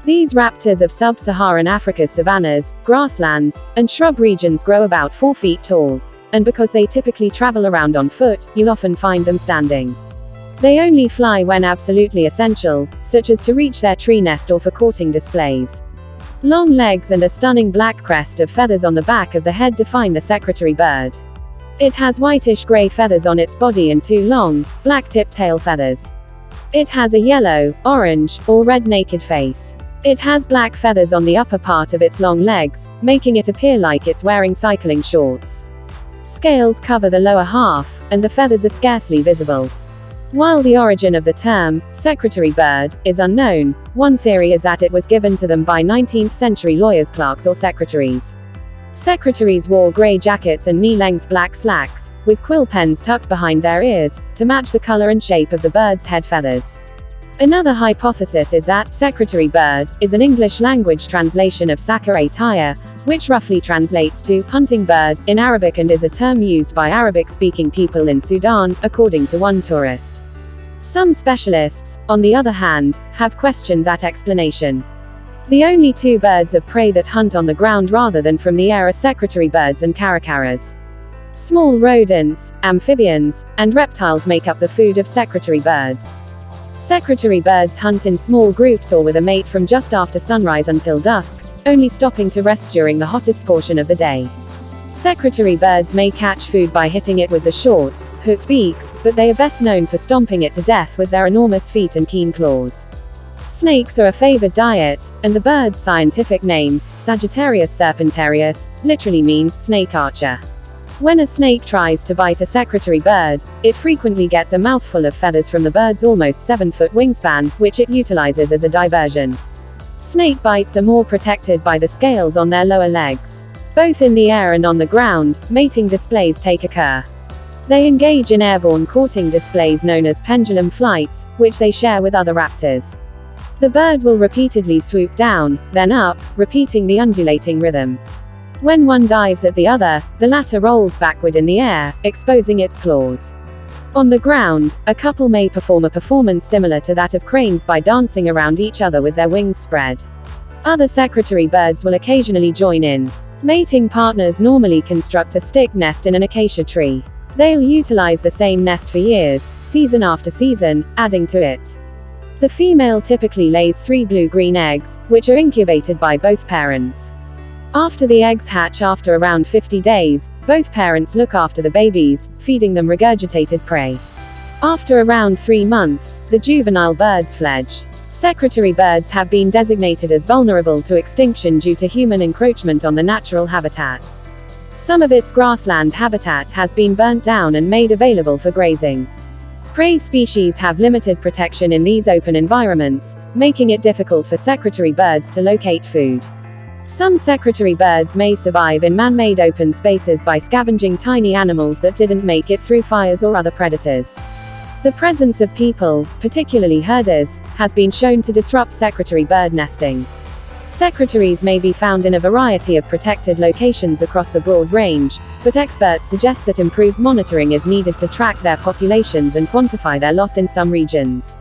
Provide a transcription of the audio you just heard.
These raptors of sub-Saharan Africa's savannas, grasslands, and shrub regions grow about 4 feet tall, and because they typically travel around on foot, you'll often find them standing. They only fly when absolutely essential, such as to reach their tree nest or for courting displays. Long legs and a stunning black crest of feathers on the back of the head define the secretary bird. It has whitish-gray feathers on its body and 2 long, black-tipped tail feathers. It has a yellow, orange, or red naked face. It has black feathers on the upper part of its long legs, making it appear like it's wearing cycling shorts. Scales cover the lower half, and the feathers are scarcely visible. While the origin of the term, secretary bird, is unknown, one theory is that it was given to them by 19th-century lawyers' clerks or secretaries. Secretaries wore grey jackets and knee-length black slacks, with quill pens tucked behind their ears, to match the colour and shape of the bird's head feathers. Another hypothesis is that secretary bird is an English-language translation of Caracaras, which roughly translates to hunting bird in Arabic and is a term used by Arabic-speaking people in Sudan, according to one tourist. Some specialists, on the other hand, have questioned that explanation. The only 2 birds of prey that hunt on the ground rather than from the air are secretary birds and caracaras. Small rodents, amphibians, and reptiles make up the food of secretary birds. Secretary birds hunt in small groups or with a mate from just after sunrise until dusk, only stopping to rest during the hottest portion of the day. Secretary birds may catch food by hitting it with the short, hooked beaks, but they are best known for stomping it to death with their enormous feet and keen claws. Snakes are a favored diet, and the bird's scientific name, Sagittarius serpentarius, literally means snake archer. When a snake tries to bite a secretary bird, it frequently gets a mouthful of feathers from the bird's almost 7-foot wingspan, which it utilizes as a diversion. Snake bites are more protected by the scales on their lower legs. Both in the air and on the ground, mating displays occur. They engage in airborne courting displays known as pendulum flights, which they share with other raptors. The bird will repeatedly swoop down, then up, repeating the undulating rhythm. When one dives at the other, the latter rolls backward in the air, exposing its claws. On the ground, a couple may perform a performance similar to that of cranes by dancing around each other with their wings spread. Other secretary birds will occasionally join in. Mating partners normally construct a stick nest in an acacia tree. They'll utilize the same nest for years, season after season, adding to it. The female typically lays 3 blue-green eggs, which are incubated by both parents. After the eggs hatch after around 50 days, both parents look after the babies, feeding them regurgitated prey. After around 3 months, the juvenile birds fledge. Secretary birds have been designated as vulnerable to extinction due to human encroachment on the natural habitat. Some of its grassland habitat has been burnt down and made available for grazing. Prey species have limited protection in these open environments, making it difficult for secretary birds to locate food. Some secretary birds may survive in man-made open spaces by scavenging tiny animals that didn't make it through fires or other predators. The presence of people, particularly herders, has been shown to disrupt secretary bird nesting. Secretaries may be found in a variety of protected locations across the broad range, but experts suggest that improved monitoring is needed to track their populations and quantify their loss in some regions.